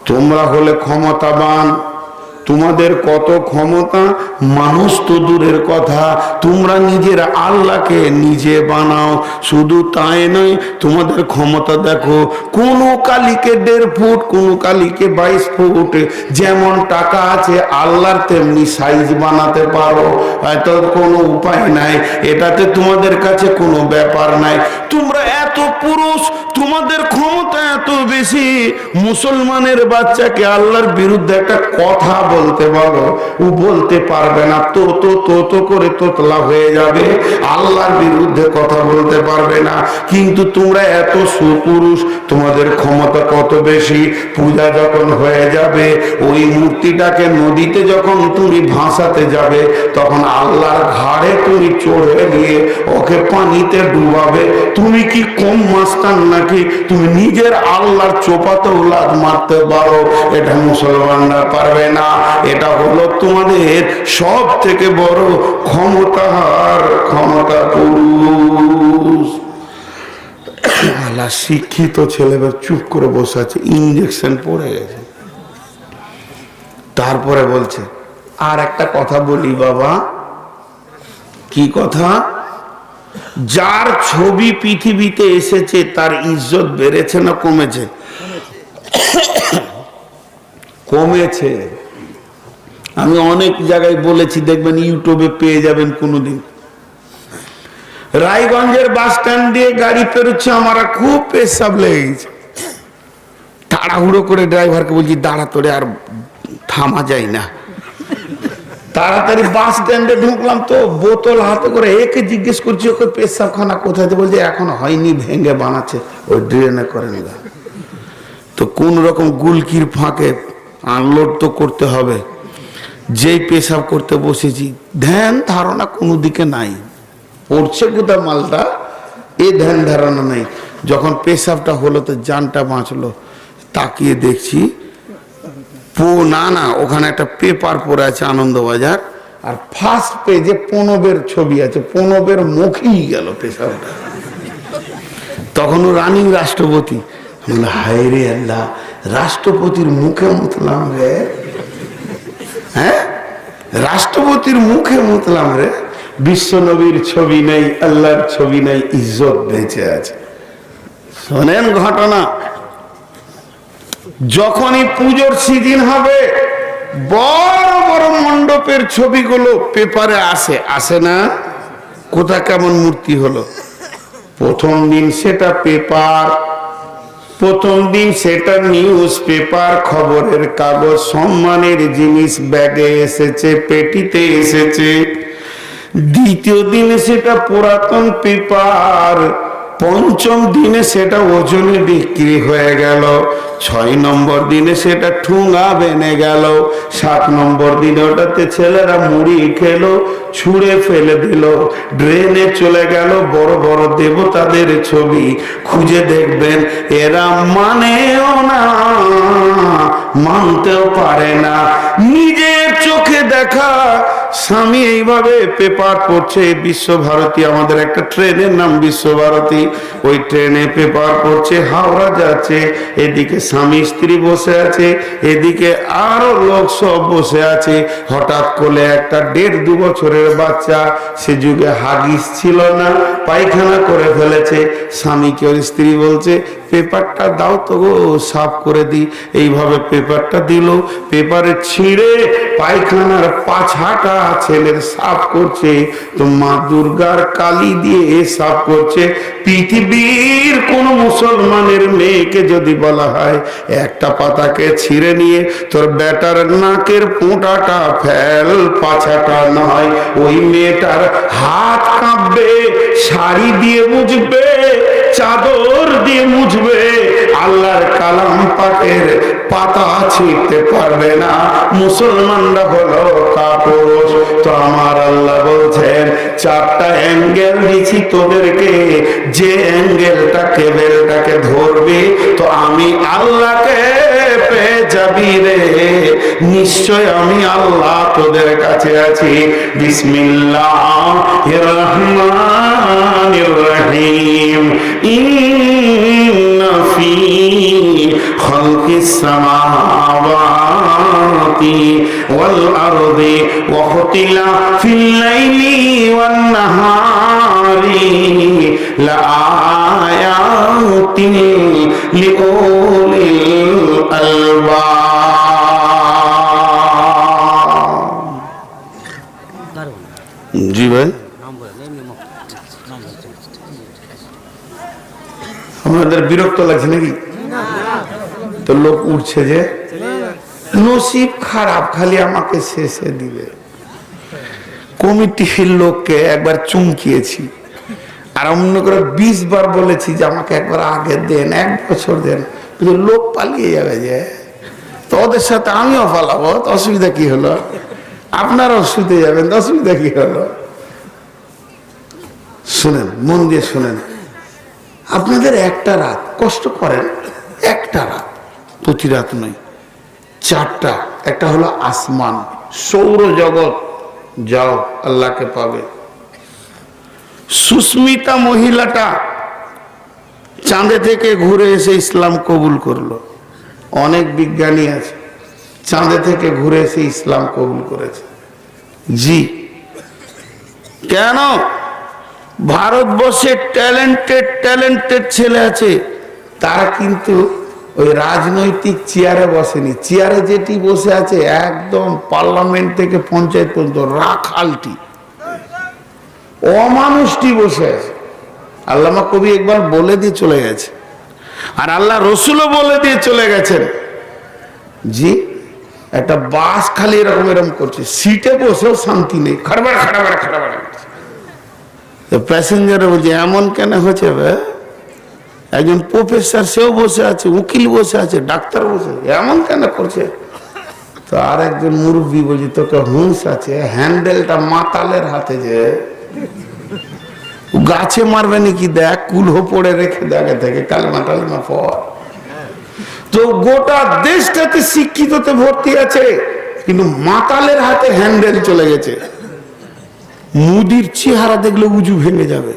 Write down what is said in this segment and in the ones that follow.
তোমরা হলে ক্ষমতাবান, তোমাদের কত ক্ষমতা, মানুষ তো দূরের কথা, তোমরা নিজের আল্লাহকে নিজে বানাও। শুধু তাই নয়, তোমাদের ক্ষমতা দেখো, কোন কালিকে 1.5 ফুট, কোন কালিকে 22 ফুট, যেমন টাকা আছে আল্লাহর তেমনি সাইজ বানাতে পারো। হয়তো কোনো উপায় নাই, এটাতে তোমাদের কাছে কোনো ব্যাপার নাই। তোমরা এত পুরুষ, তোমাদের ক্ষমতা এত বেশি, মুসলমানের বাচ্চাকে আল্লাহর বিরুদ্ধে একটা কথা বলতে বলো, ও বলতে পারবে না, তো করে তোতলা হয়ে যাবে, আল্লাহর বিরুদ্ধে কথা বলতে পারবে না। কিন্তু তোমরা এত সুপুরুষ, তোমাদের ক্ষমতা কত বেশি। পূজা যখন হয়ে যাবে, ওই মূর্তিটাকে নদীতে যখন তুমি ভাসাতে যাবে, তখন আল্লাহর ঘাড়ে তুমি চড়ে গিয়ে ওকে পানিতে ডুবাবে। তুমি কি কম মাস্তান নাকি? তুমি নিজের আল্লাহর চোপাতে উলাদ মারতে পারো, এটা মুসলমানরা পারবে না। এটা হলো তোমাদের সব থেকে বড় ক্ষমতা পুরুষ। আল্লাহ শিক্ষিত ছেলেদের চুপ করে বসে আছে, ইঞ্জেকশন পড়ে গেছে। তারপরে বলছে, আর একটা কথা বলি বাবা। কি কথা? যার ছবি পৃথিবীতে এসেছে তার ইজ্জত বেড়েছে না কমেছে? কমেছে। আমি অনেক জায়গায় বলেছি, দেখবেন ইউটিউবে পেয়ে যাবেন কোনোদিন। রায়গঞ্জের বাস স্ট্যান্ড দিয়ে গাড়ি পেরোচ্ছে, আমার খুব পেশাব লেগে গেছে। তাড়াহুড়ো করে ড্রাইভারকে বলছি, দাঁড়া, তোরে আর থামা যায় না। তাড়াতাড়ি বাস স্ট্যান্ডে ঢুকলাম, তো বোতল হাতে করে একে জিজ্ঞেস করছি, ওকে পেশাবখানা কোথায়? বলছে এখন হয়নি, ভেঙে বানাচ্ছে, ওই ড্রেনে করে নিল। তো কোন রকম গুলকির ফাঁকে আনলোড তো করতে হবে। যেই পেশাব করতে বসেছি, ধ্যান ধারণা কোনো দিকে নাই, পড়ছে কোথায় মালটা, এ ধ্যান ধারণা নেই। যখন পেশাবটা হলো তো জানটা বাঁচলো, তাকিয়ে দেখছি না, ওখানে একটা পেপার পড়ে আছে আনন্দবাজার, আর ফার্স্ট পেজে প্রণবের ছবি আছে, প্রণবের মুখেই গেল পেশাবটা। তখন ও রানিং রাষ্ট্রপতি। হায় রে আল্লাহ, রাষ্ট্রপতির মুখে মুতলাম রে। হ্যাঁ, রাষ্ট্রপতির মুখে মুতলাম রে। বিশ্ব নবীর ছবি নেই, আল্লাহর ছবি নেই, ইজ্জত বেঁচে আছে। শোনেন ঘটনা, যখনই পুজোর সিজন হবে, বড় বড় মণ্ডপের ছবিগুলো পেপারে আসে না? কোথা কেমন মূর্তি হলো, প্রথম দিন সেটা পেপার, প্রথম দিন সেটা নিউজ পেপার, খবরের কাগজ, সম্মানের জিনিস ব্যাগে এসেছে, পেটিতে এসেছে। দ্বিতীয় দিনে সেটা পুরাতন পেপার, পঞ্চম দিনে সেটা ওজনে বিক্রি হয়ে গেল, 6 নম্বর দিনে সেটা ঠুঙা বেনে গেল, 7 নম্বর দিনে ওটাতে ছেলেরা মুড়ি খেলো, ছুঁড়ে ফেলে দিল, ড্রেনে চলে গেল। বড় বড় দেবতাদের ছবি খুঁজে দেখবেন, এরা মানেও না, মানতেও পারে না। নিজের চোখে দেখা স্বামী এইভাবে পেপার পড়ছে, বিশ্বভারতী, আমাদের একটা ট্রেনের নাম বিশ্বভারতী, ওই ট্রেনে পেপার পড়ছে, হাওড়া যাচ্ছে, এদিকে স্বামী স্ত্রী বসে আছে, এদিকে আরো লোক সব বসে আছে। হঠাৎ করে একটা 1.5-2 বছরের বাচ্চা, সে যুগে হাগিস ছিল না, পায়খানা করে ফেলেছে। স্বামীকে ওর স্ত্রী বলছে, পেপারটা দাও তো গো, সাফ করে দি। এইভাবে পেপারটা দিল, পেপারে ছিঁড়ে পায়খানার পাছাটা ছেলের সাফ করছে। তো মা দুর্গার কালী দিয়ে সাফ করছে। পৃথিবীর কোন মুসলমানের মেয়েকে যদি বলা হয় একটা পাতাকে ছিঁড়ে নিয়ে তোর বেটার নাকের পোঁটাটা ফেল, পাছাটা নয়, ওই মেয়েটার হাত কাঁপবে, শাড়ি দিয়ে মুছবে, চাদর দিয়ে মুছবে, আল্লাহর কালাম পাকের পাতা ছিঁড়তে পারবে না। মুসলমানরা হলো কাপুরুষ। তো আমার আল্লাহ বলছেন, 4টা অ্যাঙ্গেল দিছি তোদেরকে, যে অ্যাঙ্গেলটা কেবেলটাকে ধরবি তো আমি আল্লাহকে পেয়ে যাবি রে। নিশ্চয় আমি আল্লাহ তোদের কাছে আছি। বিসমিল্লাহির রহমানির রহিম। ইন্না ফি খালকিস সামাওয়াতি ওয়াল আরদি ওয়া ইখতিলাফিল লাইলি ওয়ান নাহারি লাআয়াতিন লিউলিল আলবাব। জি ভাই, আমাদের বিরক্ত লাগছে নাকি? তো লোক উঠছে যে নসিব খারাপ, খালি আমাকে শেষে দিবে। কমিটির লোককে একবার চুমকিয়েছি, আর অন্য করে 20 বার বলেছি যে আমাকে একবার আগে দেন, 1 বছর দেন, কিন্তু লোক পালিয়ে যাবে যে। তো ওদের সাথে আমিও পালাবো, তো অসুবিধা কি হলো? আপনারাও শুতে যাবেন, তো অসুবিধা কি হলো? শুনেন, মন দিয়ে শুনেন, আপনাদের একটা রাত কষ্ট করেন, একটা রাত, প্রতি রাত নয়, 4টা। একটা হলো আসমান, সৌরজগৎ, যাও আল্লাহকে পাবে। সুস্মিতা মহিলাটা চাঁদে থেকে ঘুরে এসে ইসলাম কবুল করলো। অনেক বিজ্ঞানী আছে চাঁদে থেকে ঘুরে এসে ইসলাম কবুল করেছে। জি, কেন? ভারতবর্ষে ট্যালেন্টেড ছেলে আছে, তারা কিন্তু ওই রাজনৈতিক চেয়ারে বসেনি। চেয়ারে যেটি বসে আছে একদম পার্লামেন্ট থেকে পঞ্চায়েত পর্যন্ত রাখালটি, অমানুষটি বসে আছে। আল্লামা কবি একবার বলে দিয়ে চলে গেছে, আর আল্লাহ রসুলও বলে দিয়ে চলে গেছেন। জি, একটা বাস খালি এরকম করছে, সিটে বসেও শান্তি নেই, খাড়াবাড়া প্যাসেঞ্জারে বলছে এমন কেন হচ্ছে? একজন প্রফেসর সেও বসে আছে, উকিল বসে আছে, ডাক্তার বসে আছে, এমন কেন করছে? তো আর একজন মুরব্বী বলছে তোকে হুঁশ আছে, হ্যান্ডেলটা মাতালের হাতে, যে গাছে মারবে নাকি দেখ, কুলহো পড়ে রেখে দেখে থেকে কালমা টালমা পর। তো গোটা দেশটাতে শিক্ষিততে ভর্তি আছে, কিন্তু মাতালের হাতে হ্যান্ডেল চলে গেছে। মুদির চেহারা দেখলে উজু ভেঙে যাবে,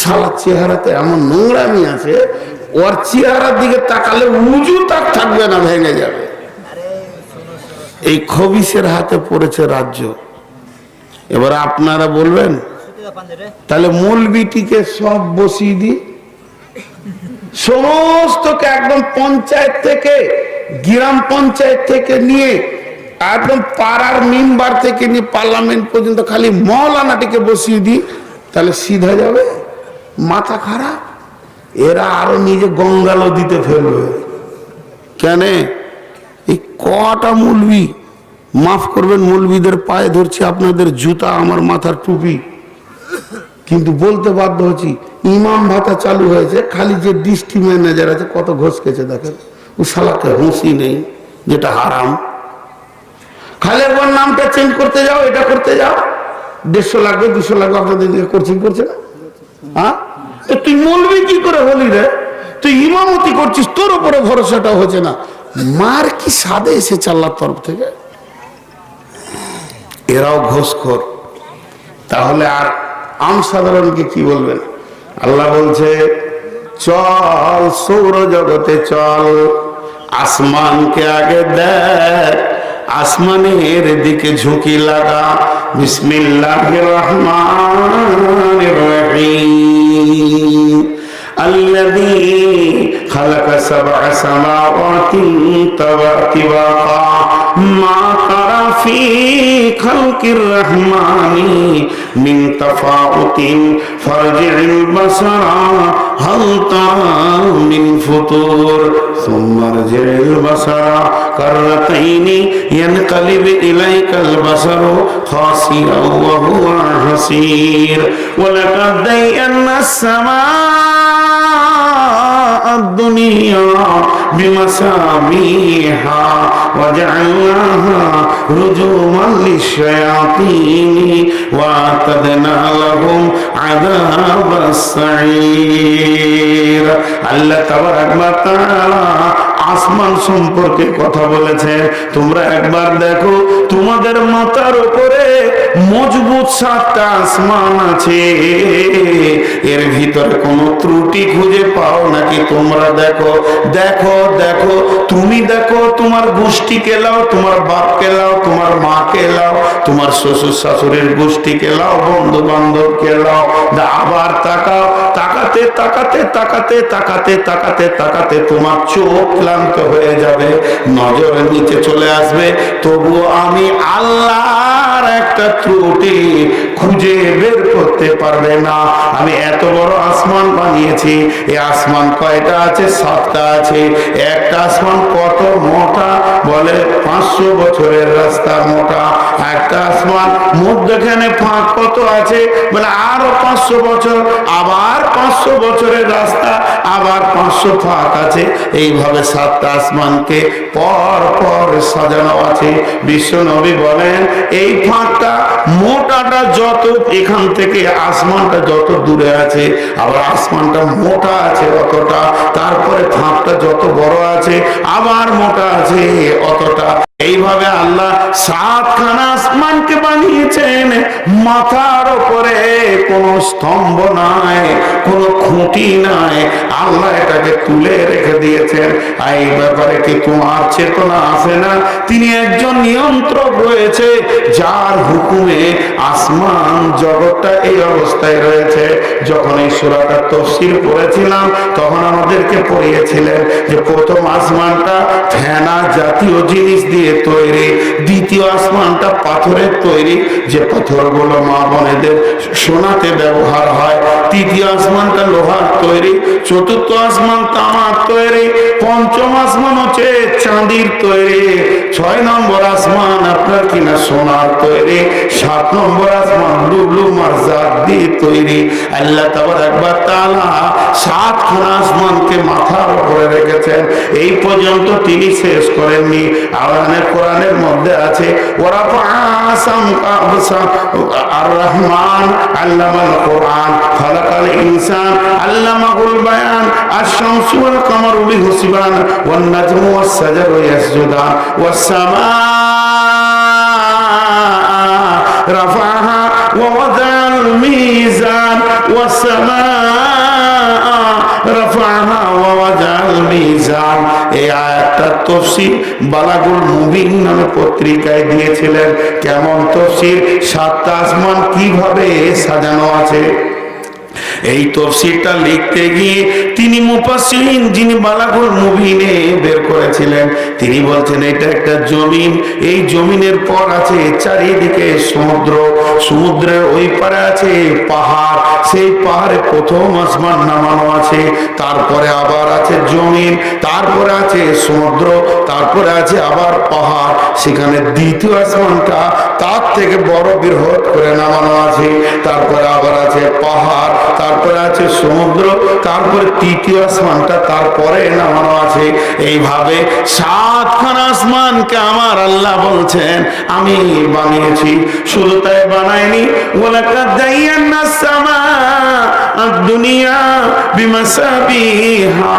শালার চেহারাতে এমন নোংরামি আছে, ওর চেহারার দিকে তাকালে উজু তার থাকবে না, ভেঙে যাবে। এই খবিসের হাতে পড়েছে রাজ্য। এবার আপনারা বলবেন তাহলে মৌলবিটিকে সব বসিয়ে দি, সমস্তকে একদম পঞ্চায়েত থেকে, গ্রাম পঞ্চায়েত থেকে নিয়ে একদম পাড়ার মেম্বার থেকে নিয়ে পার্লামেন্ট পর্যন্ত খালি মৌলানাটিকে বসিয়ে দি, তাহলে সিধা যাবে? মাথা খারাপ। এরা আরো নিজে গঙ্গা নদীতে ফেলবে। কেন? এই কটা মৌলবি, মাফ করবেন মৌলবিদের পায়ে ধরছি, আপনাদের জুতা আমার মাথার টুপি, কিন্তু বলতে বাধ্য হচ্ছি, ইমাম ভাতা চালু হয়েছে, খালি যে ডিস্ট্রিক্ট ম্যানেজার আছে কত ঘোষ খেয়েছে দেখেন, ও শালাকে হুঁশি নেই, যেটা হারাম। খালি একবার নামটা চেঞ্জ করতে যাও, এটা করতে যাও, 150 লাগবে 200 লাগবে, আপনাদের দিকে করছে না? হ্যাঁ, তো তুই মৌলবি কি করে হলি রে? তুই ইমামতি করছিস, তোর উপরে ভরসাটা হচ্ছে না। মার কি সাদে এসেছে আল্লাহর তরফ থেকে? এরাও ঘোষখোর। তাহলে আর আম সাধারণকে কি বলবেন? আল্লাহ বলছে চল সৌর জগতে চল, আসমানকে আগে দেখ, আসমানের দিকে ঝুঁকি লাগা। বিসমিল্লাহির রহমানির রহিম। الذي خلق 7 سماوات طباقا ما ترى في خلق الرحمن من تفاوت فارجع البصر هل ترى من فطور ثم ارجع البصر كرتين ينقلب إليك البصر خاسئا وهو حسير ولقد زينا السماء الدنيا بمصابيح وجعلناها رجوما للشياطين واعتدنا لهم عذاب السعير। আল্লাহ তাবারাক ওয়া তাআলা আসমান সম্পর্কে কথা বলেছেন। তোমরা একবার দেখো, তোমাদের মাথার উপরে মজবুত 7টা আসমান আছে, এর ভিতরে কোনো ত্রুটি খুঁজে পাও নাকি? তোমরা দেখো দেখো দেখো, তুমি দেখো, তোমার গোষ্ঠীকে লাও, তোমার বাপকে লাও, তোমার মাকে লাও, তোমার শ্বশুর শাশুড়ির গোষ্ঠীকে লাও, বন্ধু বান্ধবকে লাও, আবার তাকাও, তাকাতে তাকাতে তাকাতে তাকাতে তাকাতে তাকাতে তোমার চোখ ক্লান্ত হয়ে যাবে, নজর নিচে চলে আসবে, তবুও আমি আল্লাহর একটা ত্রুটি খুঁজে বের করতে পারবে না। আমি এত বড় আসমান বানিয়েছি, এই আসমান কয়টা আছে? 7টা আছে। একটা আসমান কত মোটা? বলে 500 বছরের রাস্তা মোটা। একটা আসমান মধ্যখানে ফাঁক কত আছে? বলে আরো 500 বছর, আবার 500 বছরের রাস্তা, আবার 500 ফাঁক আছে। এইভাবে 7টা আসমানকে পর পর সাজানো আছে। বিশ্ব নবী বলেন, এই ফাঁকটা মোটাটা যত, এখান থেকে আসমানটা যত দূরে আছে, আবার আসমানটা মোটা আছে অতটা, তারপরে ফাঁকটা যত বড় আছে আবার মোটা আছে অতটা। এইভাবে আল্লাহ 7খানা আসমানকে বানিয়েছেন। মাথার উপরে কোনো স্তম্ভ নাই, কোনো খুঁটি নাই, আল্লাহ এটাকে তুলে রেখে দিয়েছেন। এই ব্যাপারে কি তোমার চেতনা আছে না? তিনি একজন নিয়ন্ত্রক রয়েছে, যার হুকুমে আসমান জগৎটা এই অবস্থায় রয়েছে। যখন এই সূরাটা তাফসীর পড়েছিলাম, তখন আমাদেরকে পড়িয়েছিলেন যে প্রথম আসমানটা ফেনা জাতীয় জিনিস দিয়ে তৈরি, দ্বিতীয় আসমানটা পাথরের তৈরি, যে পাথরগুলো মা বোনেদের সোনাতে ব্যবহার হয়, তৃতীয় আসমানটা লোহার তৈরি, চতুর্থ আসমান তামার তৈরি, পঞ্চম আসমান হচ্ছে চাঁদির তৈরি, 6 নম্বর আসমান আপনার কিনা সোনার তৈরি, 7 নম্বর আসমান লুলু মারজাত দিয়ে তৈরি। আল্লাহ তাবারক ওয়া তাআলা 7খানা আসমানকে মাথার উপরে রেখেছেন। এই পর্যন্ত তিনি শেষ করেননি। আল্লাহর কোরআনের মধ্যে আছে, আর রহমান আল্লামাল কোরআন খালাকাল ইনসান আল্লামাহুল বায়ান আশ-শামসু ওয়াল কামারু বিহুসবান ওয়ান নাজমু ওয়াস শাজারু ইয়াসজুদান ওয়াস সামাআ রাফাহা ওয়া ওয়াদাল মিজান ওয়াস সামাআ রাফাহা ওয়া ওয়াদাল মিজান। এই আয়াতটা তাফসীর বালাগুল মুবিন নামে পত্রিকায় দিয়েছিলেন। কেমন তাফসীর, 7টা আসমান কিভাবে সাজানো আছে। এই তাফসীরটা লিখতে গিয়ে তিনি মুফাসসিরিন, যিনি বালাগুল মুবিনে বের করেছিলেন, তিনি বলছেন এটা একটা জমিন, এই জমিনের পর আছে চারিদিকে সমুদ্র, সমুদ্রের ওই পারে আছে পাহাড়, সেই পাহাড়ে প্রথম আসমান নামানো আছে, তারপরে আবার আছে জমিন, তারপরে আছে সমুদ্র, তারপরে আছে আবার পাহাড়, সেখানে দ্বিতীয় আসমানটা তার থেকে বড় বৃহৎ করে নামানো আছে, তারপরে আবার আছে পাহাড়, তারপরে আছে সমুদ্র, তারপরে তৃতীয় আসমানটা তারপরে নামানো আছে। এইভাবে 7খানা আসমানকে আমার আল্লাহ বলছেন আমি বানিয়েছি। শুধু তাই বানাইনি, ওয়ালাকাদ যায়্যানাস সামাআদ দুনিয়া বিমাসাবিহা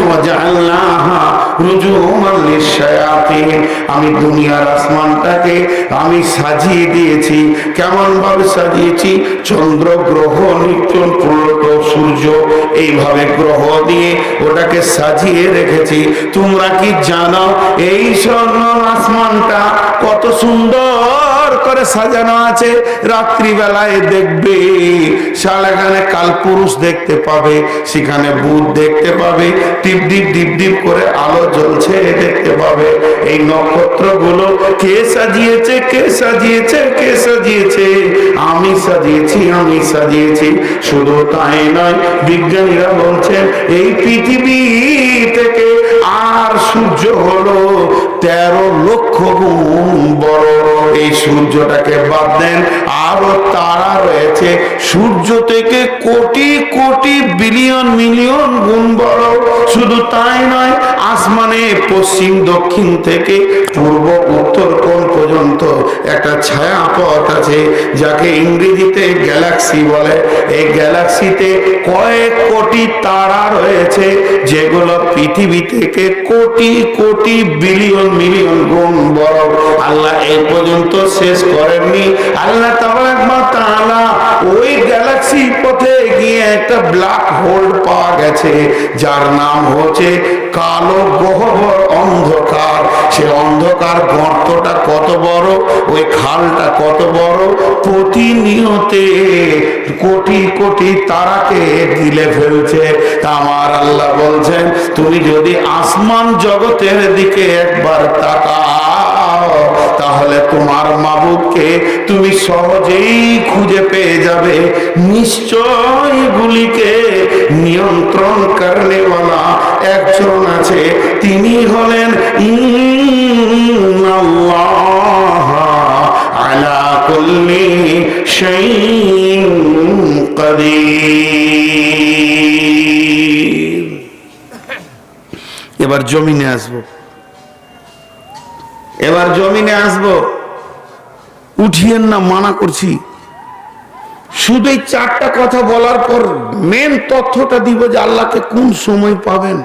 ওয়া জাআলনাহা রুজুমান লিশ-শায়াতিন। আমি দুনিয়ার আসমানটাকে আমি সাজিয়ে দিয়েছি। কেমন ভাবে সাজিয়েছি? চন্দ্র, গ্রহ, নিউটন, প্লুটো, সূর্য, এইভাবে গ্রহ দিয়ে ওটাকে সাজিয়ে রেখেছি। তোমরা কি জানো এই স্বর্ণ আসমানটা কত সুন্দর করে সাজানো আছে? রাত্রিবেলায় দেখবে সেখানে কালপুরুষ দেখতে পাবে, সেখানে বুধ দেখতে পাবে, টিপ ডিপ ডিপ ডিপ করে আলো জ্বলছে দেখতে পাবে। এই নক্ষত্রগুলো কে সাজিয়েছে? কে সাজিয়েছে? কে সাজিয়েছে? আমি সাজিয়েছি, আমি সাজিয়েছি। শুধু তাই নয়, বিজ্ঞানীরা বলছেন এই পৃথিবী থেকে আর সূর্য হলো 13 লক্ষ গুণ বড়। এই সূর্যটাকে বাদ দেন, আরো তারা রয়েছে সূর্য থেকে কোটি কোটি বিলিয়ন মিলিয়ন গুণ বড়। শুধু তাই নয়, আসমানে পশ্চিম দক্ষিণ থেকে পূর্ব উত্তর কোণ পর্যন্ত একটা ছায়াপথ আছে, যাকে ইংরেজিতে গ্যালাক্সি বলে। এই গ্যালাক্সিতে কয়েক কোটি তারা রয়েছে, যেগুলো পৃথিবী থেকে কোটি কোটি বিলিয়ন মিলিয়ন গুণ বড়। আল্লাহ এই পর্যন্ত শেষ করেননি। আল্লাহ তাআলা ওই গ্যালাক্সি পথে গিয়ে একটা ব্ল্যাক হোল পাওয়া গেছে, যার নাম হচ্ছে কালো গহ্বর অন্ধকার। সে অন্ধকার গর্তটা কত বড়, ওই খালটা কত বড়, প্রতিনিয়তে কোটি কোটি তারাকে গিলে ফেলছে। তা আমার আল্লাহ বলছেন, তুমি যদি আসমান জগতের দিকে একবার তাকাও, তাহলে তোমার মাবুদকে তুমি সহজেই খুঁজে পেয়ে যাবে। নিশ্চয় গুলিকে নিয়ন্ত্রণ করনেওয়ালা একজন আছে, তিনি হলেন ইন্নাল্লাহ আলা কুল্লি শাইইন কাদির। এবার জমিনে আসবো, এবার জমিনে আসবো। উঠিয়েন না, মানা করছি। শুধু এই চারটা কথা বলার পর মেন তথ্যটা দিব যে আল্লাহকে কোন সময় পাবেন।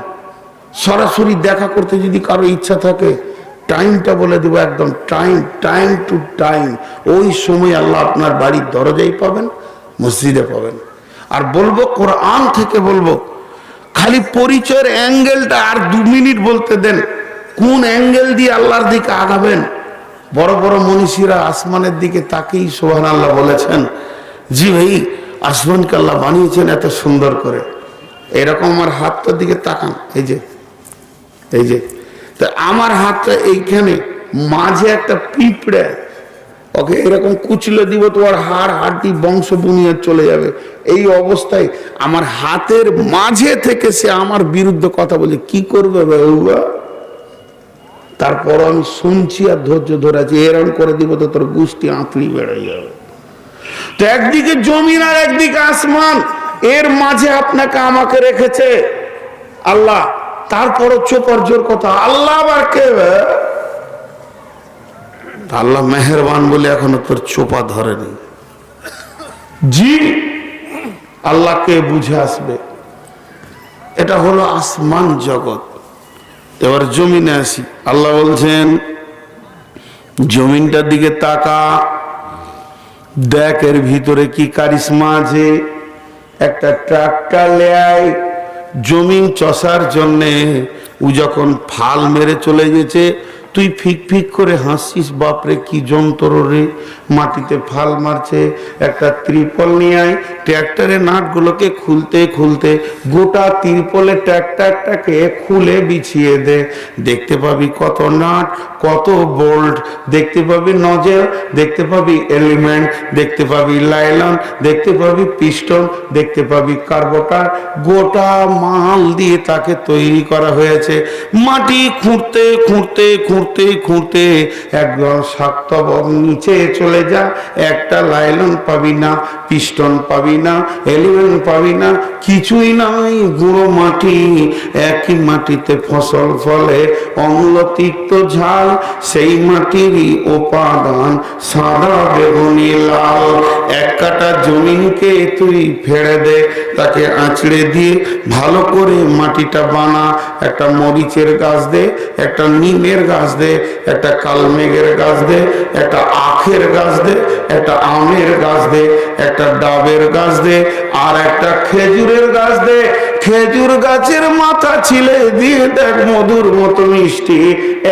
সরাসরি দেখা করতে যদি কারো ইচ্ছা থাকে, টাইমটা বলে দিব, একদম টাইম টু টাইম। ওই সময় আল্লাহ আপনার বাড়ির দরজায় পাবেন, মসজিদে পাবেন। আর বলবো কোরআন থেকে বলবো। খালি পরিচয়ের অ্যাঙ্গেলটা আর 2 মিনিট বলতে দেন, কোন অ্যাঙ্গেল দিয়ে আল্লাহর দিকে আগাবেন। বড় বড় মনীষীরা আসমানের দিকে তাকেই সুবহানাল্লাহ বলেছেন, জি ভাই, আসমানকে আল্লাহ বানিয়েছেন এত সুন্দর করে। এরকম আমার হাতটার দিকে তাকান, এই যে এই যে, তা আমার হাতটা এইখানে, মাঝে একটা পিঁপড়ে, ওকে এরকম কুচলে দিব, তোমার হাড় হাড্ডি বংশ বুনিয়াদ চলে যাবে। এই অবস্থায় আমার হাতের মাঝে থেকে সে আমার বিরুদ্ধে কথা বলে, কি করবে বাবা? তারপর আমি শুনছি আর ধৈর্য ধরেছি, এরকম করে দিব তো তোর গোষ্ঠী আঁতড়ি বেড়ে যাবে। তো একদিকে জমিন আর একদিকে আসমান, এর মাঝে আপনাকে আমাকে রেখেছে আল্লাহ। তারপরও চোপার জোর কথা, আল্লাহ আবার কে? আল্লাহ মেহেরবান বলে এখনো তোর চোপা ধরেনি। জি, আল্লাহকে বুঝে আসবে। এটা হলো আসমান জগৎ। এবার জমিনে আসি। আল্লাহ বলছেন, জমিনটার দিকে তাকা, দেখ এর ভিতরে কি কারিশমা আছে। একটা ট্রাক্টর লেয় জমিন চষার জন্যে, ও যখন ফাল মেরে চলে গেছে, তুই ফিক ফিক করে হাসছিস, বাপরে কি যন্ত্র রে, মাটিতে ফাল মারছে। একটা ত্রিপল নিয়ে আয়, ট্র্যাক্টরের নাটগুলোকে খুলতে খুলতে গোটা ত্রিপলে ট্র্যাক্টরটাকে খুলে বিছিয়ে দে। দেখতে পাবি কত নাট, কত বোল্ট, দেখতে পাবি নজেল, দেখতে পাবি এলিমেন্ট, দেখতে পাবি লাইলন, দেখতে পাবি পিস্টন, দেখতে পাবি কার্বোটার। গোটা মাল দিয়ে তাকে তৈরি করা হয়েছে। মাটি খুঁড়তে খুঁড়তে খুঁড়তে খুঁড়তে একদম শক্তবক নিচে চলে যা, একটা লাইলন পাবি না, পিস্টন পাবি না, এলিমেন্ট পাবি না, কিছুই নাই, গুঁড়ো মাটি। একই মাটিতে ফসল ফলে, অম্ল তিক্ত ঝাল, সেই মাটিরই উপাদান সাদা বেগুনি লাল। এক কাটা জমিনকে তুই ফেড়ে দে, তাকে আঁচড়ে দিয়ে ভালো করে মাটিটা বানা। একটা মরিচের গাছ দে, একটা নিমের গাছ দে, একটা কালমেঘের গাছ দে, একটা আখের গাছ দে, একটা আমের গাছ দে, একটা ডাবের গাছ দে, আর একটা খেজুরের গাছ দে। খেজুর গাছের মাথা ছিলে দিয়ে দেখ, মধুর মতো মিষ্টি।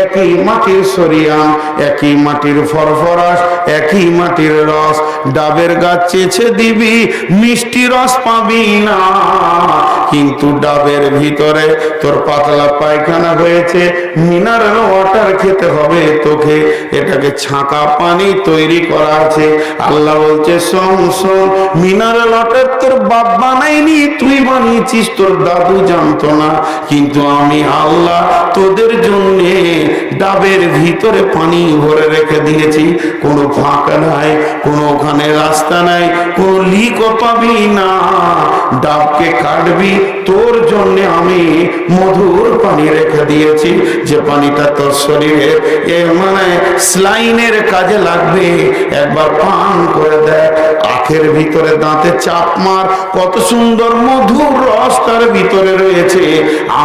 একই মাটির সরিয়াম, একই মাটির ফরফরাস, একই মাটির রস। ডাবের গাছ চেয়েছে দিবি, মিষ্টি রস পাবি না। কিন্তু ডাবের ভিতরে তোর পাতলা পায়খানা হয়েছে, মিনারেল ওয়াটার খেতে হবে তোকে। এটাকে ছাঁকা পানি তৈরি করা আছে। আল্লাহ বলছে, শোন শোন, মিনারেল ওয়াটার তোর বাপ বানাইনি, তুই বানিয়েছিস, তোর দাদু জানতো না। কিন্তু আমি আল্লাহ তোদের জন্য ডাবের ভিতরে পানি ভরে রেখে দিয়েছি, কোনো ফাঁকা নাই, কোনো ওখানে রাস্তা নাই, কোনো লিকও পাবি না। ডাবকে কাটবি, তোর জন্য আমি মধুর পানি রেখে দিয়েছি, যে পানিটা তোর শরীরে মানে স্লাইনের কাজে লাগবে। একবার পান করে দেখ, আখের ভিতরে দাঁতে চাপ মার, কত সুন্দর মধুর রস তার ভিতরে রয়েছে।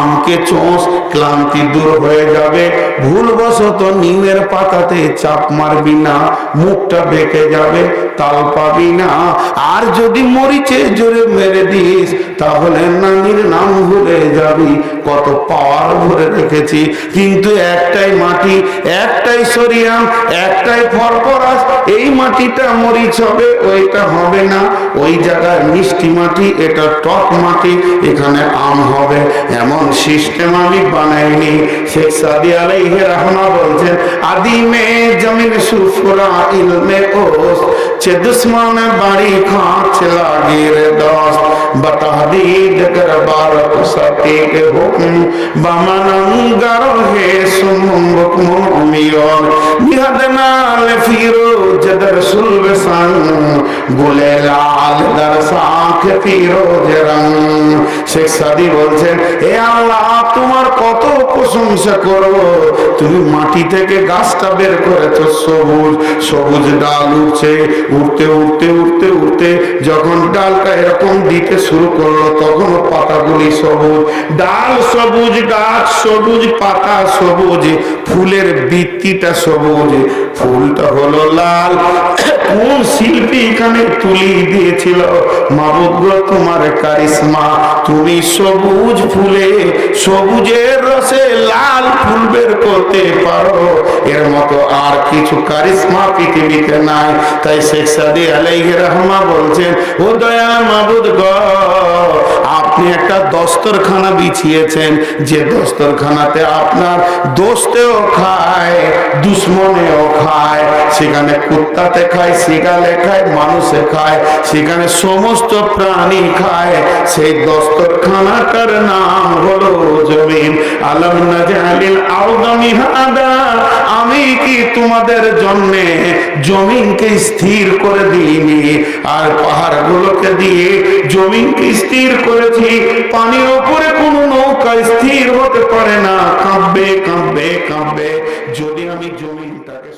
আমকে চোষ, ক্লান্তি দূর হয়ে যাবে। ভুলবশত নিমের পাতাতে চাপ মারবি না, মুখটা বেঁকে যাবে, তাল পাবি না। আর যদি মরিচে জোরে মেরে দিস, তাহলে নানির নাম ভুলে যাবি। কত পাওয়ার ভরে রেখেছি, কিন্তু একটাই মাটি, একটাই সরিয়াম, একটাই ফরফরাস। এই মাটিটা মরিচ হবে, ওইটা হবে না। ওই জায়গায় মিষ্টি মাটি, এটা টক মাটি, এখানে আম হবে। এমন সিস্টেম আমি বানাইনি। শেখ সাদি আলাইহি রাহমা বলছেন, আদি মে জমিন সুফরা ইলমে ওস, চে দুশ্মন বাড়ি খাঁচ লাগে রে দোস্ত, বতাহদীদ কর বারক সতে কে হুকম, বামানঙ্গর হে সুমুক মুমিয়ন, নিহদনাল ফিরোজ দের সুলবসান, গুলে লাল দর সাখ ফিরোজ রং। শেখ সাদি বলছেন, হে আল্লাহ, তোমার কত প্রশংসা করব। তুমি মাটি থেকে গাছটা বের করেছো, সবুজ সবুজ ডাল উঠছে, উঠতে উঠতে উঠতে উঠতে যখন ডালটা এরকম দিতে শুরু করলো, তখন পাতাগুলি সবুজ, ডাল সবুজ, গাছ সবুজ, পাতা সবুজ, ফুলের বৃত্তিটা সবুজ, ফুলটা হলো লাল। কোন শিল্পী এখানে তুলি দিয়েছিল? মাবুদ গো, তোমার কারিশমা। তুমি সবুজ ফুলে, সবুজের রসে লাল ফুল বের করতে পারো, এর মতো আর কিছু কারিশমা পৃথিবীতে নাই। তাই শেখ সাদি আলাইহি রাহমা বলছেন, ও দয়া মাবুদ গো, আপনি একটা দস্তরখানা বিছিয়েছেন, যে দস্তরখানাতে আপনার দোস্তেও খায়, দুশ্মনেও খায়, সেখানে কুত্তাতে খায়, শিগালে খায়, মানুষে খায়, সেখানে সমস্ত প্রাণী খায়। সেই দস্তরখানাটার নাম হলো জমিন। আলম নাজালিল আরদা মিহাদা, আমি কি তোমাদের জন্য জমিনকে স্থির করে দিইনি? আর পাহাড়গুলোকে দিয়ে জমিনকে স্থির করেছি। পানির উপরে কোনো নৌকা স্থির হতে পারে না, কাঁপবে কাঁপবে কাঁপবে। যদি আমি জমিনটাকে